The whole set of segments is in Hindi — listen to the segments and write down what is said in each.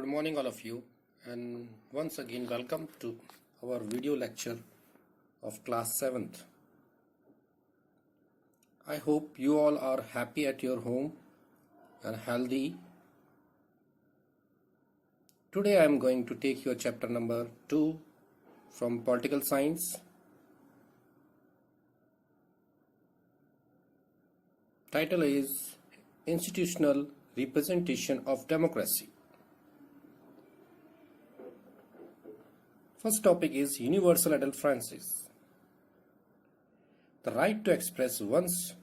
Good morning, all of you, and once again, welcome to our video lecture of class 7th. I hope you all are happy at your home and healthy. Today, I am going to take your chapter number 2 from Political Science. Title is Institutional Representation of Democracy. First topic is Universal Adult Franchise. The right to express one's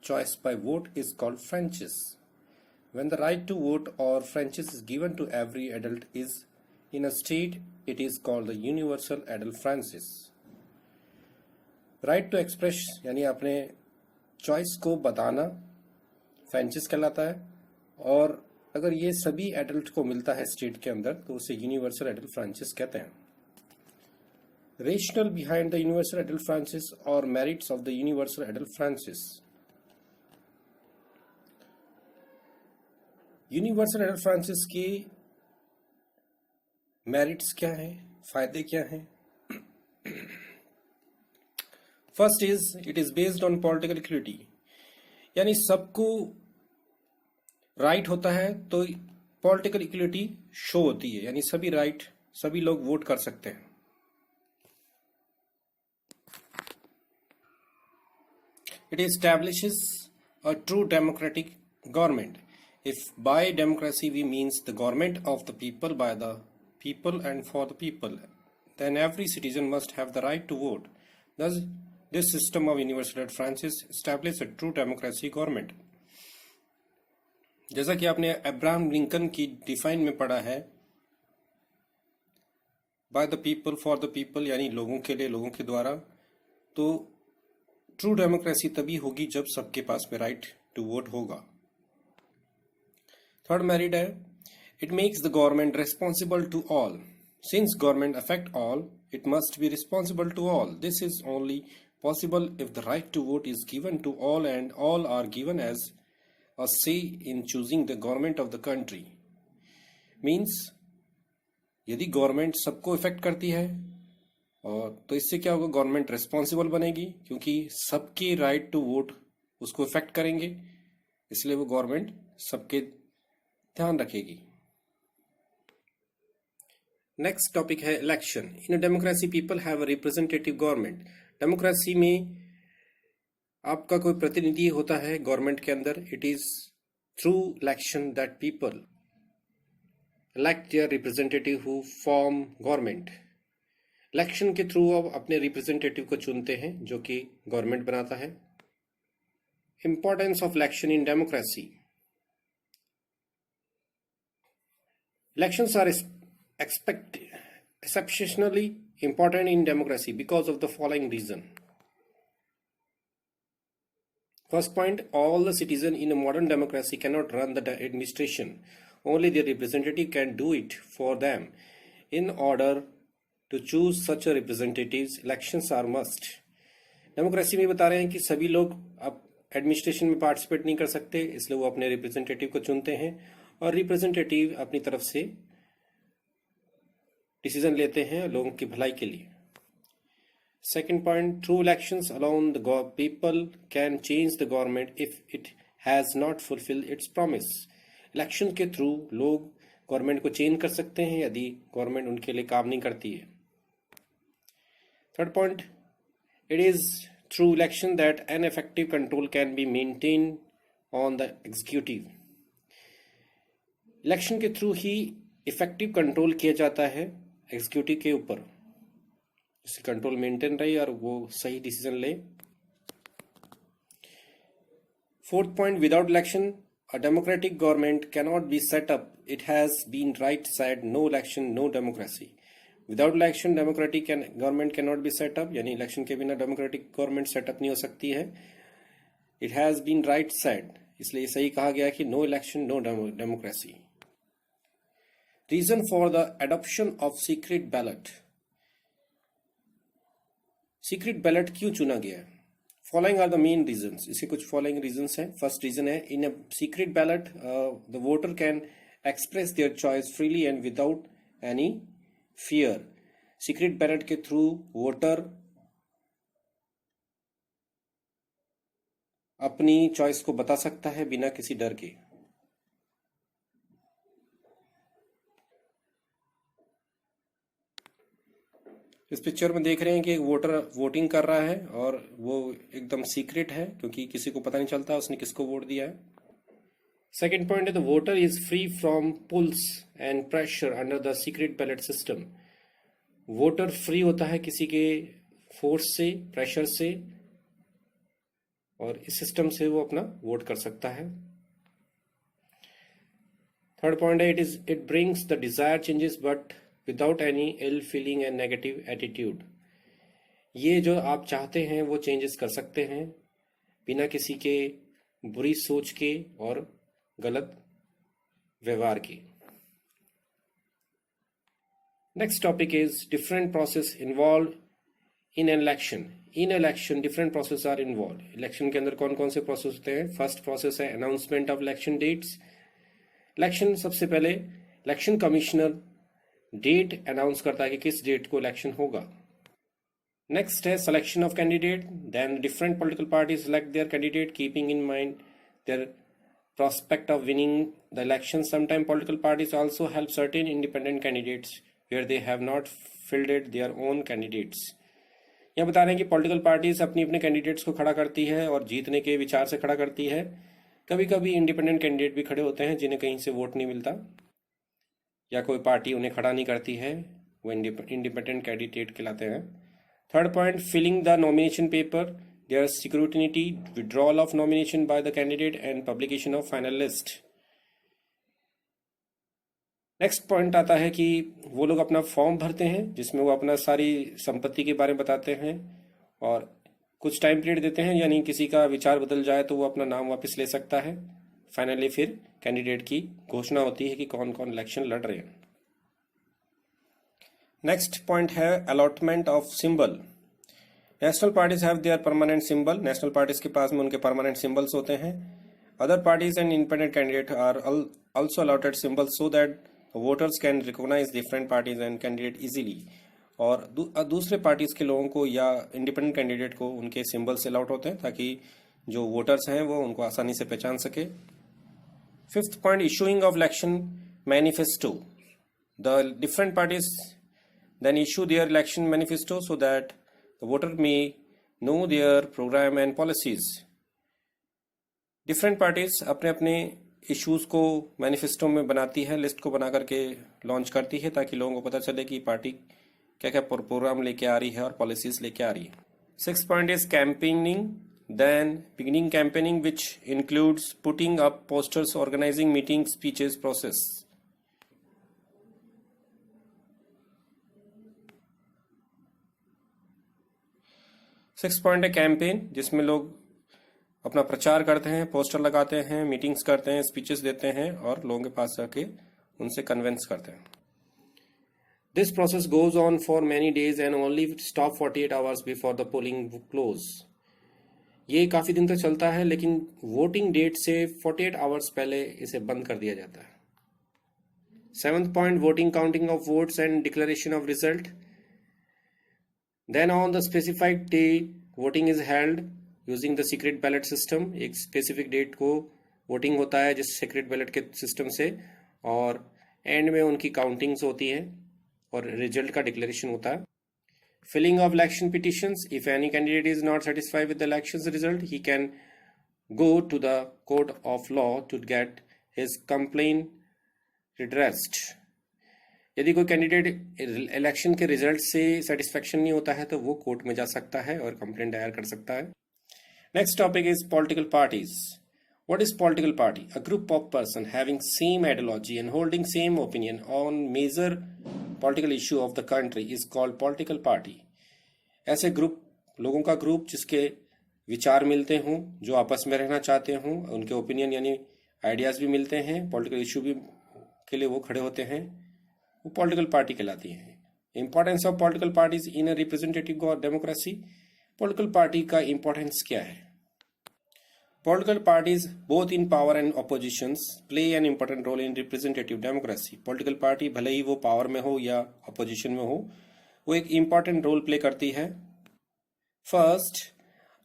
choice by vote is called franchise. When the right to vote or franchise is given to every adult is in a state, it is called the Universal Adult Franchise. Right to express यानी अपने चॉइस को बताना फ्रेंचाइज कहलाता है, और अगर ये सभी एडल्ट को मिलता है स्टेट के अंदर तो उसे यूनिवर्सल एडल्ट फ्रेंचाइज कहते हैं. Rationale behind the universal adult franchise or merits of the universal adult franchise. Universal adult Francis की मेरिट्स क्या हैं, फायदे क्या हैं? First is it is based on political equity, यानी सबको राइट होता है तो पॉलिटिकल इक्विटी शो होती है, यानी सभी लोग वोट कर सकते हैं. It establishes a true democratic government. If by democracy we means the government of the people, by the people and for the people, then every citizen must have the right to vote. Thus, this system of universal franchise establishes a true democracy government. जैसा कि आपने अब्राहम लिंकन की डिफाइन में पढ़ा है, by the people for the people, यानी लोगों के लिए, लोगों के द्वारा, तो ट्रू डेमोक्रेसी तभी होगी जब सबके पास में राइट टू वोट होगा. थर्ड मेरिट है, it makes the government responsible to all. Since government affect all, it must be responsible to all. This is only possible if the right to vote is given to all and all are given as a say in choosing the government of the country. Means यदि गवर्नमेंट सबको इफेक्ट करती है और तो इससे क्या होगा, गवर्नमेंट रिस्पॉन्सिबल बनेगी क्योंकि सबके राइट टू वोट उसको इफेक्ट करेंगे, इसलिए वो गवर्नमेंट सबके ध्यान रखेगी. नेक्स्ट टॉपिक है election. In a democracy people have a representative government. Democracy में आपका कोई प्रतिनिधि होता है गवर्नमेंट के अंदर. It is through election that people elect their representative who form government. Election के थ्रू आप अपने रिप्रेजेंटेटिव को चुनते हैं जो कि गवर्नमेंट बनाता है. Importance of election in democracy. Elections are exceptionally important in democracy because of the following reason. First point, all the citizens in a modern democracy cannot run the administration. Only their representative can do it for them. In order to choose such a representatives, elections are must. Democracy में बता रहे हैं कि सभी लोग अब एडमिनिस्ट्रेशन में पार्टिसिपेट नहीं कर सकते, इसलिए वो अपने रिप्रेजेंटेटिव को चुनते हैं और रिप्रेजेंटेटिव अपनी तरफ से डिसीजन लेते हैं लोगों की भलाई के लिए. Second point, through elections alone the people can change the government if it has not fulfil it's promise. Election के थ्रू लोग गवर्नमेंट को चेंज कर सकते हैं यदि गवर्नमेंट उनके लिए काम नहीं करती है. Third point, it is through election that an effective control can be maintain on the executive. Election के थ्रू ही इफेक्टिव कंट्रोल किया जाता है एग्जीक्यूटिव के ऊपर, जिससे कंट्रोल मेंटेन रहे और वो सही डिसीजन ले. Fourth point, without election a democratic government cannot be set up. It has been right said, no election, no democracy. Without election, democratic government cannot be set up. यानी इलेक्शन के बिना डेमोक्रेटिक गवर्नमेंट सेटअप नहीं हो सकती है. It has been right said, इसलिए सही कहा गया कि no election, no democracy. Reason for the adoption of secret ballot. Secret ballot क्यों चुना गया है? Following are the main reasons. इसके कुछ फॉलोइंग रीजंस हैं. फर्स्ट रीजन है, in a secret ballot the voter can express their choice freely and without any fear. Secret ballot के थ्रू वोटर अपनी चॉइस को बता सकता है बिना किसी डर के। इस पिक्चर में देख रहे हैं कि एक वोटर वोटिंग कर रहा है और वो एकदम सीक्रेट है क्योंकि किसी को पता नहीं चलता उसने किसको वोट दिया है। सेकेंड पॉइंट है the voter is free from pulls and pressure under the secret ballot system. Voter free होता है किसी के फोर्स से, प्रेशर से, और इस सिस्टम से वो अपना वोट कर सकता है। थर्ड पॉइंट है it brings the desire changes but without any ill feeling and negative attitude. ये जो आप चाहते हैं वो चेंजेस कर सकते हैं बिना किसी के बुरी सोच के और गलत व्यवहार के। Next topic is different process involve in an election. In election different process are involve. Election के अंदर कौन कौन से प्रोसेस होते हैं? फर्स्ट प्रोसेस है announcement of election dates. Election सबसे पहले इलेक्शन कमिश्नर डेट अनाउंस करता है कि किस डेट को इलेक्शन होगा। नेक्स्ट है selection of candidate. Then different political parties select their candidate keeping in mind their prospect of winning the election. Sometimes political parties also help certain independent candidates where they have not fielded their own candidates. यह बता रहे हैं कि पॉलिटिकल पार्टीज अपनी अपने कैंडिडेट्स को खड़ा करती है और जीतने के विचार से खड़ा करती है। कभी कभी इंडिपेंडेंट कैंडिडेट भी खड़े होते हैं जिन्हें कहीं से वोट नहीं मिलता या कोई पार्टी उन्हें खड़ा नहीं करती है, वो इंडिपेंडेंट कैंडिडेट कहलाते हैं। Third point filling the nomination paper, their scrutiny, withdrawal of nomination by the candidate and publication of final list. Next point आता है कि वो लोग अपना फॉर्म भरते हैं जिसमें वो अपना सारी संपत्ति के बारे में बताते हैं और कुछ टाइम पीरियड देते हैं, यानी किसी का विचार बदल जाए तो वो अपना नाम वापस ले सकता है। फाइनली फिर कैंडिडेट की घोषणा होती है कि कौन कौन इलेक्शन लड़ रहे हैं। नेक्स्ट पॉइंट है allotment of symbol. National parties have their permanent symbol. National parties के पास में उनके परमानेंट सिंबल्स होते हैं। Other parties and independent candidate are also allotted symbols so that voters can recognise different parties and candidate easily. और दूसरे पार्टीज के लोगों को या इंडिपेंडेंट कैंडिडेट को उनके सिंबल्स अलॉट होते हैं ताकि जो वोटर्स हैं वो उनको आसानी से पहचान सके। Fifth point issuing of election manifesto. The different parties then issue their election manifesto so that the voter may know their program and policies. Different parties अपने अपने इश्यूज को मैनिफेस्टो में बनाती है, लिस्ट को बना करके लॉन्च करती है ताकि लोगों को पता चले कि पार्टी क्या क्या प्रोग्राम लेके आ रही है और पॉलिसीज लेके आ रही है। Six point is campaigning. Then beginning campaigning which includes putting up posters, organising meeting, speeches process. Six point है कैंपेन, जिसमें लोग अपना प्रचार करते हैं, पोस्टर लगाते हैं, मीटिंग्स करते हैं, स्पीचेस देते हैं और लोगों के पास जाके उनसे कन्विंस करते हैं। This process goes on for many days and only stop 48 hours before the polling close. ये काफी दिन तक चलता है लेकिन वोटिंग डेट से 48 आवर्स पहले इसे बंद कर दिया जाता है। Seventh point voting, counting of votes and declaration of result. Then on the specified day voting is held using the secret ballot system। एक स्पेसिफिक डेट को वोटिंग होता है जिस सीक्रेट बैलेट के सिस्टम से, और एंड में उनकी काउंटिंग्स होती हैं और रिजल्ट का डिक्लेरेशन होता है। Filling of election petitions. If any candidate is not satisfied with the election result he can go to the court of law to get his complain redressed. यदि कोई कैंडिडेट इलेक्शन के रिजल्ट से सेटिस्फेक्शन नहीं होता है तो वो कोर्ट में जा सकता है और कंप्लेंट दायर कर सकता है। Next topic is political parties. What is political party? A group of person having same ideology and holding same opinion on major political issue of the country is called political party. ऐसे ग्रुप, लोगों का ग्रुप जिसके विचार मिलते हों, जो आपस में रहना चाहते हों, उनके ओपिनियन यानी आइडियाज भी मिलते हैं, पॉलिटिकल इशू भी के लिए वो खड़े होते हैं, वो पॉलिटिकल पार्टी कहलाती है। Importance of political parties in a representative democracy. Political party का इंपॉर्टेंस क्या है? Political parties, both in power and oppositions, play an important role in representative democracy. Political party भले ही वो power में हो या opposition में हो, वो एक important role play करती है. First,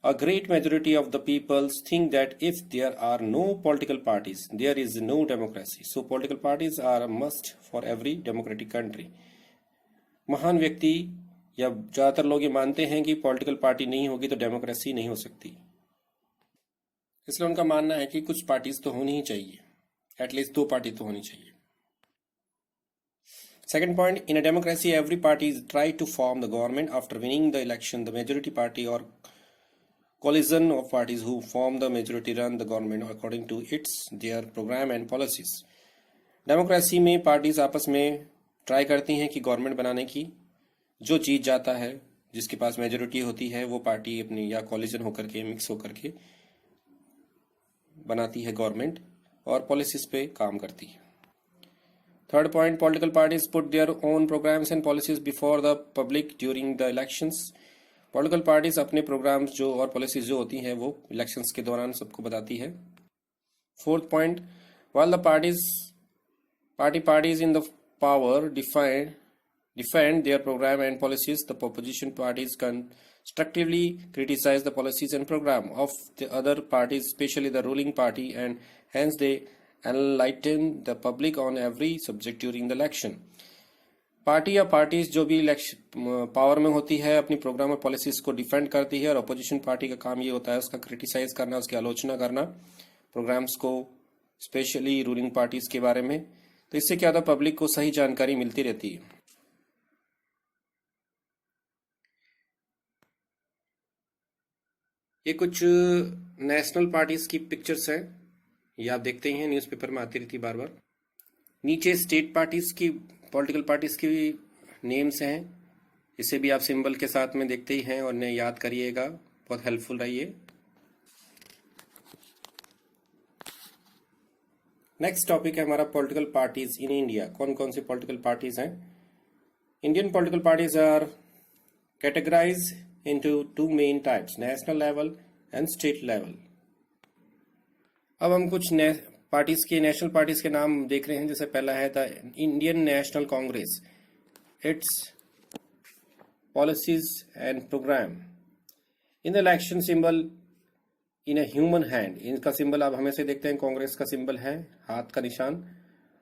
a great majority of the people think that if there are no political parties, there is no democracy. So political parties are a must for every democratic country. महान व्यक्ति या ज़्यादातर लोग ये मानते हैं कि पॉलिटिकल पार्टी नहीं होगी तो डेमोक्रेसी नहीं हो सकती, इसलिए उनका मानना है कि कुछ पार्टीज तो होनी ही चाहिए, एटलीस्ट 2 पार्टी तो होनी चाहिए. Second point, in a democracy, every party try to form the government after winning the election. The majority party or coalition of parties who form the majority run the government according to their program and policies. Democracy में पार्टीज आपस में ट्राई करती हैं कि गवर्नमेंट बनाने की. जो जीत जाता है, जिसके पास मेजोरिटी होती है, वो पार्टी अपनी या कॉलिजन होकर के मिक्स होकर के बनाती है गवर्नमेंट और पॉलिसीज पे काम करती है. Third point, political parties put their own programmes and policies before the public during the elections. Political parties अपने प्रोग्राम्स जो और पॉलिसीज जो होती हैं वो इलेक्शंस के दौरान सबको बताती है. Fourth point, while the parties in the power defend their program and policies, the opposition parties constructively criticize the policies and program of the other parties, especially the ruling party, and hence they enlighten the public on every subject during the election. Party या पार्टीज जो भी पावर में होती है अपनी प्रोग्राम और पॉलिसीज को डिफेंड करती है, और अपोजिशन पार्टी का काम ये होता है उसका क्रिटिसाइज करना, उसकी आलोचना करना प्रोग्राम्स को, स्पेशली रूलिंग पार्टीज के बारे में. तो इससे क्या होता है, पब्लिक को सही जानकारी मिलती रहती है. ये कुछ नेशनल पार्टीज की पिक्चर्स हैं, ये आप देखते ही हैं, न्यूज़पेपर में आती रहती बार बार. नीचे स्टेट पार्टीज की, पॉलिटिकल पार्टीज की नेम्स हैं, इसे भी आप सिंबल के साथ में देखते ही हैं और इन्हें याद करिएगा, बहुत हेल्पफुल रहिए. नेक्स्ट टॉपिक है हमारा पॉलिटिकल पार्टीज इन इंडिया. कौन कौन सी पॉलिटिकल पार्टीज हैं? Indian political parties are categorise into 2 main types, national level and state level. अब हम कुछ पार्टीज के, नेशनल पार्टीज के नाम देख रहे हैं. जैसे पहला है the Indian National Congress. Its policies and programme. In the election symbol in a human hand. इनका सिंबल आप हमेशा देखते हैं, कांग्रेस का सिंबल है हाथ का निशान.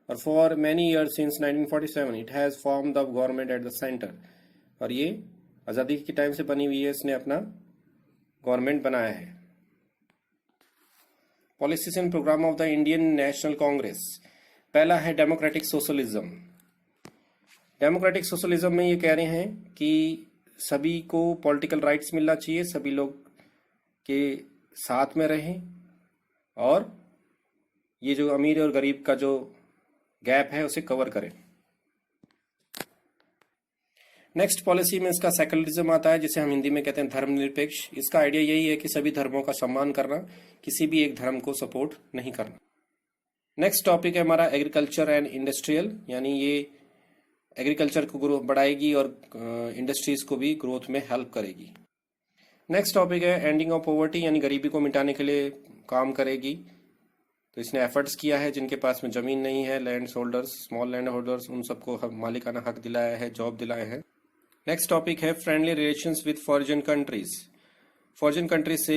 और for many years since 1947 it has form the government at the centre. और ये आज़ादी के टाइम से बनी हुई है, इसने अपना गवर्नमेंट बनाया है. Policies and programme of the Indian National Congress. पहला है डेमोक्रेटिक सोशलिज्म. डेमोक्रेटिक सोशलिज्म में ये कह रहे हैं कि सभी को पॉलिटिकल राइट्स मिलना चाहिए, सभी लोग के साथ में रहें, और ये जो अमीर और गरीब का जो गैप है उसे कवर करें. नेक्स्ट पॉलिसी में इसका सेकुलरिज्म आता है, जिसे हम हिंदी में कहते हैं धर्मनिरपेक्ष. इसका आइडिया यही है कि सभी धर्मों का सम्मान करना, किसी भी एक धर्म को सपोर्ट नहीं करना. नेक्स्ट टॉपिक है हमारा एग्रीकल्चर एंड इंडस्ट्रियल, यानी ये एग्रीकल्चर को ग्रोथ बढ़ाएगी और इंडस्ट्रीज को भी ग्रोथ में हेल्प करेगी. नेक्स्ट टॉपिक है एंडिंग ऑफ पॉवर्टी, यानी गरीबी को मिटाने के लिए काम करेगी. तो इसने एफर्ट्स किया है, जिनके पास में जमीन नहीं है, land holders, small land holders, उन सबको मालिकाना हक दिलाया है, जॉब दिलाए हैं. नेक्स्ट टॉपिक है friendly relations with foreign countries. Foreign countries से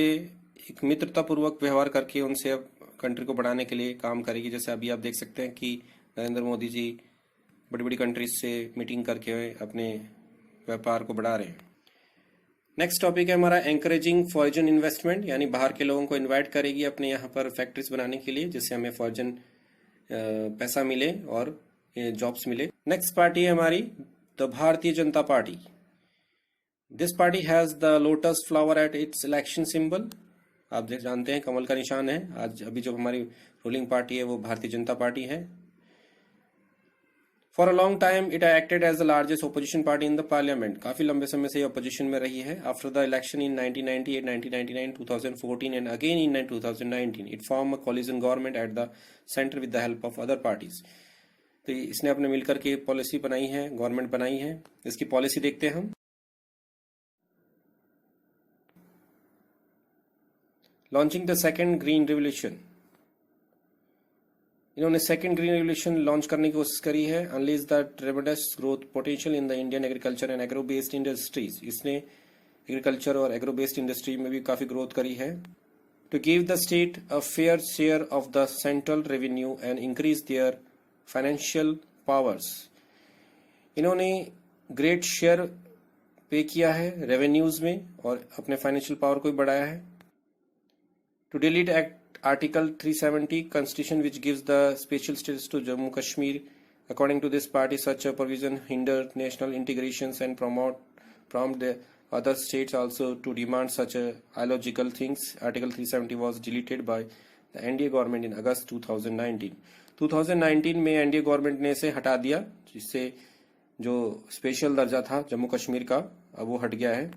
एक मित्रतापूर्वक व्यवहार करके उनसे अब कंट्री को बढ़ाने के लिए काम करेगी. जैसे अभी आप देख सकते हैं कि नरेंद्र मोदी जी बड़ी बड़ी कंट्रीज से मीटिंग करके अपने व्यापार को बढ़ा रहे हैं. नेक्स्ट टॉपिक है हमारा एंकरेजिंग फॉरेन इन्वेस्टमेंट, यानी बाहर के लोगों को इन्वाइट करेगी अपने यहाँ पर फैक्ट्रीज बनाने के लिए, जिससे हमें फॉरेन पैसा मिले और जॉब्स मिले. नेक्स्ट पार्टी है हमारी द भारतीय Janata party. This party has the lotus flower at its election symbol. आप जानते हैं कमल का निशान है. आज अभी जो हमारी रूलिंग पार्टी है वो भारतीय जनता पार्टी है. For a long time it acted as the largest opposition party in the parliament. काफी लंबे समय से ये अपोजिशन में रही है. After the election in 1998, 1999, 2014 and again in 2019 it form a coalition government at the centre with the help of other parties. तो इसने अपने मिलकर के पॉलिसी बनाई है, गवर्नमेंट बनाई है. इसकी पॉलिसी देखते हैं हम. Launching the second green revolution, इन्होंने सेकेंड ग्रीन रिवोल्यूशन लॉन्च करने की कोशिश करी है। Unleash the tremendous growth potential in the Indian agriculture and agro based industries, इसने एग्रीकल्चर और एग्रो बेस्ड इंडस्ट्री में भी काफ़ी ग्रोथ करी है। To give the state a fair share of the central revenue and increase their financial powers, इन्होंने ग्रेट शेयर पे किया है रेवेन्यूज में और अपने फाइनेंशियल पावर को भी बढ़ाया है। To delete act Article 370 Constitution, which gives the special status to Jammu Kashmir. According to this party, such a provision hinder national integrations and prompt the other states also to demand such a illogical things. Article 370 was deleted by the NDA government in August 2019. 2019 में NDA गवर्नमेंट ने इसे हटा दिया, जिससे जो स्पेशल दर्जा था जम्मू कश्मीर का अब वो हट गया है।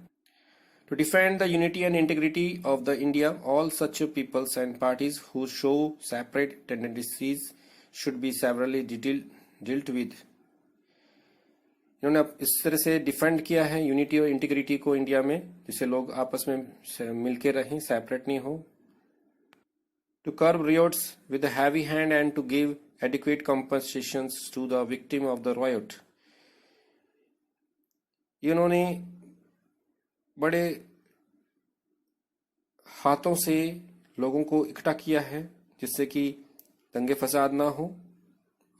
To defend the unity and integrity of the India, all such peoples and parties who show separate tendencies should be severally dealt with. इन्होंने अब इस तरह से डिफेंड किया है यूनिटी और इंटीग्रिटी को इंडिया में, जिससे लोग आपस में मिलके रहें, सेपरेट नहीं हो। To curb riots with a heavy hand and to give adequate compensations to the victim of the riot. इन्होंने बड़े हाथों से लोगों को इकट्ठा किया है, जिससे कि दंगे फसाद ना हो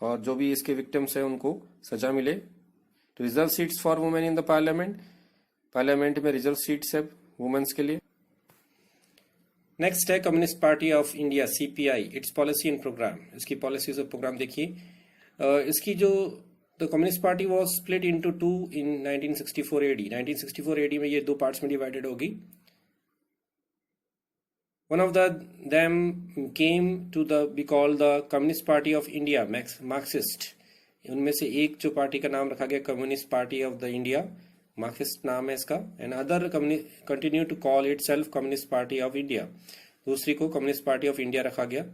और जो भी इसके विक्टिम्स हैं उनको सजा मिले। तो reserve seats for women in the parliament में रिजर्व सीट्स है वुमेन्स के लिए। नेक्स्ट है Communist Party of India CPI, its policy and programme. इसकी पॉलिसीज और प्रोग्राम देखिए। इसकी जो the Communist Party was split into two in 1964 AD। 1964 AD में ये दो पार्ट्स में डिवाइडेड होगी। One of them came to be called the Communist Party of India, Marxist. उनमें से एक जो पार्टी का नाम रखा गया Communist Party of the India, Marxist नाम है इसका। And other continue to call itself Communist Party of India, दूसरी को कम्युनिस्ट पार्टी ऑफ इंडिया रखा गया।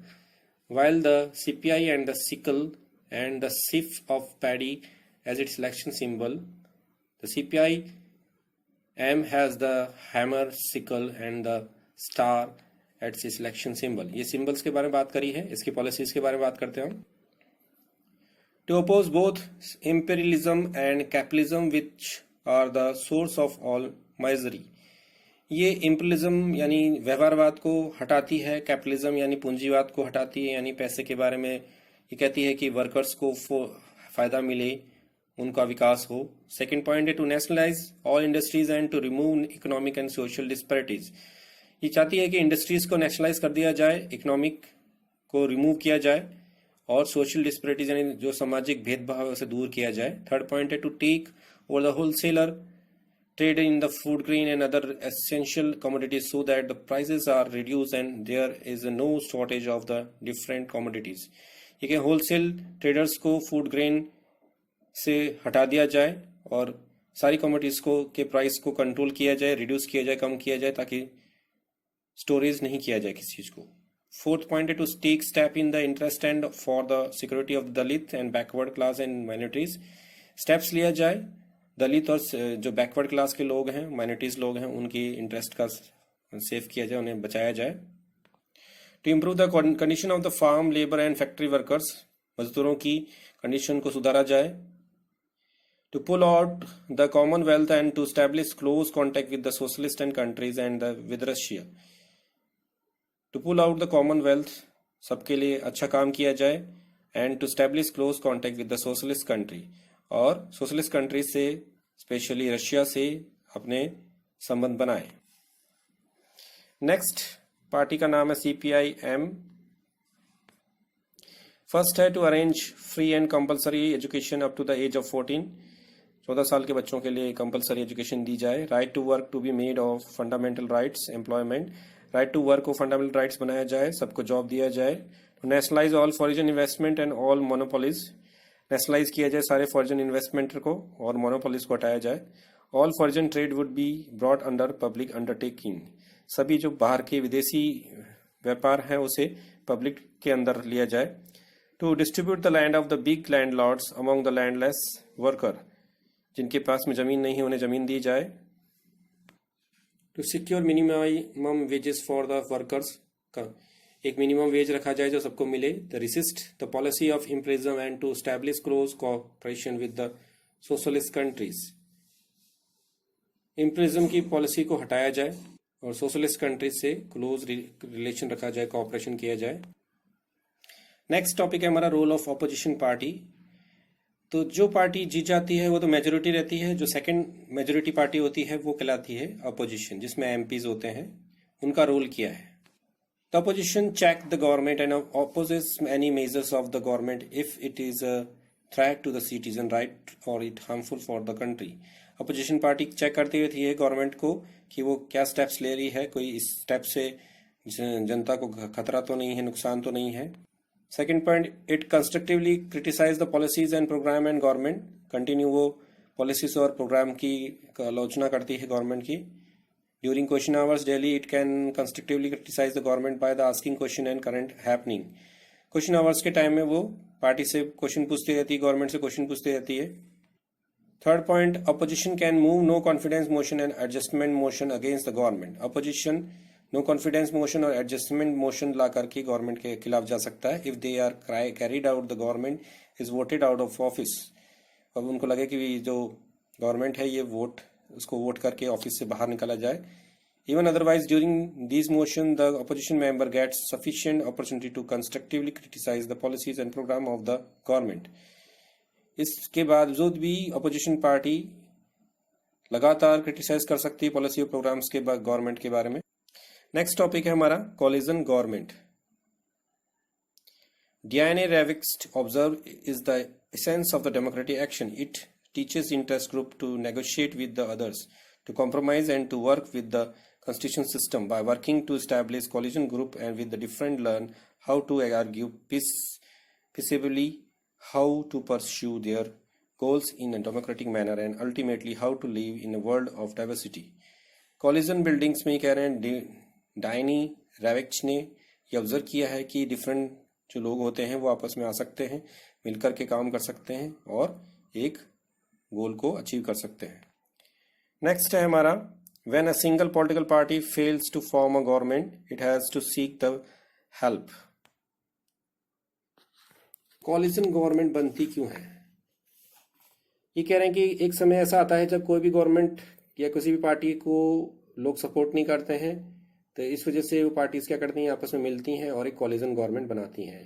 while the CPI and the sickle and the sif of paddy as its election symbol. The CPI M has the hammer, sickle and the star at its election symbol. ये symbols के बारे में बात करी है, इसकी policies के बारे में बात करते हैं हम। To oppose both imperialism and capitalism, which are the source of all misery. ये इम्पीरियलिज्म यानी व्यवहारवाद को हटाती है, कैपिटलिज्म यानी पूंजीवाद को हटाती है, यानी पैसे के बारे में ये कहती है कि वर्कर्स को फायदा मिले, उनका विकास हो। सेकंड पॉइंट है to nationalise all industries and to remove economic and social disparities. ये चाहती है कि इंडस्ट्रीज को नेशनलाइज कर दिया जाए, इकोनॉमिक को रिमूव किया जाए और सोशल डिस्पैरिटीज यानी जो सामाजिक भेदभाव से दूर किया जाए। थर्ड पॉइंट है to take over the wholesaler trade in the food grain and other essential commodities so that the prices are reduced and there is no shortage of the different commodities. ये कि होलसेल ट्रेडर्स को फूड ग्रेन से हटा दिया जाए और सारी कमोडिटीज को के प्राइस को कंट्रोल किया जाए, रिड्यूस किया जाए, कम किया जाए, ताकि स्टोरेज नहीं किया जाए किसी चीज को। फोर्थ पॉइंट है to take step in the interest and for the security of Dalit and backward class and minorities. Steps लिया जाए दलित और जो बैकवर्ड क्लास के लोग हैं, माइनॉरिटीज लोग हैं, उनकी इंटरेस्ट का सेव किया जाए, उन्हें बचाया जाए। To improve the condition of the farm labour and factory workers, मजदूरों की कंडीशन को सुधारा जाए। To pull out the Commonwealth and to establish close contact with the socialist and countries and with Russia. To pull out the Commonwealth, सबके लिए अच्छा काम किया जाए, and to establish close contact with the socialist country, और सोशलिस्ट कंट्री से स्पेशली रशिया से अपने संबंध बनाए। नेक्स्ट पार्टी का नाम है सीपीआई एम। फर्स्ट है to arrange free and compulsory education up to the age of 14। 14 साल के बच्चों के लिए कंपलसरी एजुकेशन दी जाए। Right to work to be made of fundamental rights, employment, right to work को फंडामेंटल राइट्स बनाया जाए, सबको जॉब दिया जाए। To nationalise all foreign investment and all monopolies, nationalise किया जाए सारे फॉरेन इन्वेस्टमेंट को और मोनोपोलीज को हटाया जाए। All foreign trade would be brought under public undertaking, सभी जो बाहर के विदेशी व्यापार हैं उसे पब्लिक के अंदर लिया जाए। To distribute the land of the big landlords among the landless worker, जिनके पास में जमीन नहीं है उन्हें जमीन दी जाए। To secure minimum wages for the workers का एक मिनिमम वेज रखा जाए जो सबको मिले. To resist the policy of imperialism and to establish close cooperation with the socialist countries. Imperialism की पॉलिसी को हटाया जाए और सोशलिस्ट कंट्रीज से क्लोज रिलेशन रखा जाए, कोऑपरेशन किया जाए. नेक्स्ट टॉपिक है हमारा रोल ऑफ ऑपोजिशन पार्टी. तो जो पार्टी जीत जाती है वो तो मेजोरिटी रहती है, जो सेकंड मेजोरिटी पार्टी होती है वो कहलाती है अपोजिशन, जिसमें एमपीज होते हैं. उनका रोल क्या है? The opposition check the government and opposes any measures of the government if it is a threat to the citizen right or it harmful for the country. Opposition party check करती रहती है गवर्नमेंट को कि वो क्या स्टेप्स ले रही है, कोई इस स्टेप से जनता को खतरा तो नहीं है, नुकसान तो नहीं है. Second point, it constructively criticise the policies and programme and government. Continue वो पॉलिसीज और प्रोग्राम की आलोचना करती है गवर्नमेंट की. During question hours daily it can constructively criticise the government by the asking question and current happening. Question hours के टाइम में वो पार्टी से क्वेश्चन पूछती रहती है, गवर्नमेंट से क्वेश्चन पूछती रहती है. Third point, opposition can move no confidence motion and adjustment motion against the government. Opposition no confidence motion और एडजस्टमेंट मोशन ला करके गवर्नमेंट के खिलाफ जा सकता है if they are carried out the government is voted out of office. अब उनको लगे कि जो गवर्नमेंट है ये उसको वोट करके ऑफिस से बाहर निकाला जाए. Even otherwise during this motion the opposition member gets sufficient opportunity to constructively criticise the policies and programme of the government. इसके बावजूद भी अपोजिशन पार्टी लगातार क्रिटिसाइज कर सकती है पॉलिसी और प्रोग्राम्स के गवर्नमेंट के बारे में. नेक्स्ट टॉपिक है हमारा collision government. Diane Ravitch observed is the essence of the democratic action. It teaches interest group to negotiate with the others, to compromise and to work with the constitution system. By working to establish coalition group and with the different learn how to argue peaceably, how to pursue their goals in a democratic manner and ultimately how to live in a world of diversity. Coalition buildings में कह रहे हैं डायनी रेविच ने ये ऑब्जर्व किया है कि डिफरेंट जो लोग होते हैं वो आपस में आ सकते हैं, मिलकर के काम कर सकते हैं और एक गोल को अचीव कर सकते हैं. नेक्स्ट है हमारा, when a single political party fails to form a government it has to seek the help. Coalition government बनती क्यों है? ये कह रहे हैं कि एक समय ऐसा आता है जब कोई भी गवर्नमेंट या किसी भी पार्टी को लोग सपोर्ट नहीं करते हैं, तो इस वजह से वो पार्टीज क्या करती हैं, आपस में मिलती हैं और एक कोलिशन गवर्नमेंट बनाती हैं.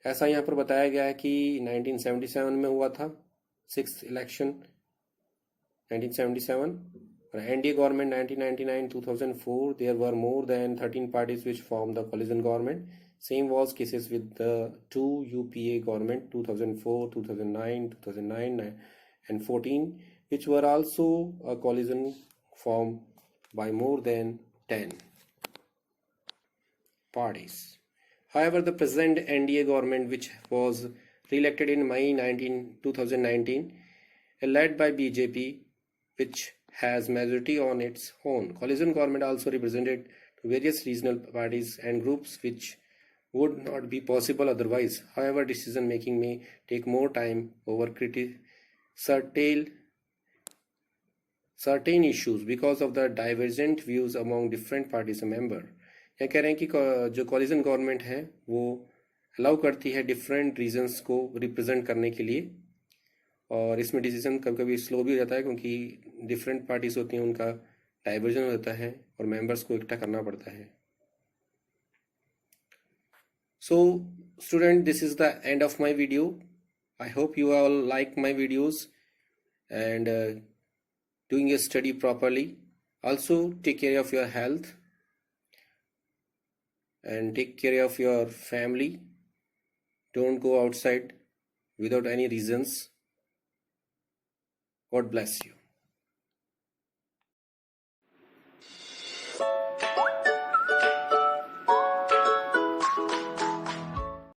ऐसा यहाँ पर बताया गया है कि 1977 में हुआ था 6th इलेक्शन 1977 और NDA government 1999 2004. There were more than 13 parties which form the coalition government. Same was cases with the 2 UPA government 2004 2009 and 14 which were also a coalition formed by more than 10 parties. However, the present NDA government, which was re-elected in May 2019, led by BJP, which has majority on its own. Coalition government also represented various regional parties and groups which would not be possible otherwise. However, decision making may take more time over certain issues because of the divergent views among different parties member. यह कह रहे हैं कि जो कोलिशन गवर्नमेंट है वो अलाउ करती है डिफरेंट रीजन्स को रिप्रेजेंट करने के लिए और इसमें डिसीजन कभी कभी स्लो भी हो जाता है क्योंकि डिफरेंट पार्टीज होती हैं, उनका डाइवर्जन होता है और मेंबर्स को इकट्ठा करना पड़ता है. So student, this is the end of my video. I hope you all like my videos and doing your study properly. Also take care of your health and take care of your family. Don't go outside without any reasons. God bless you.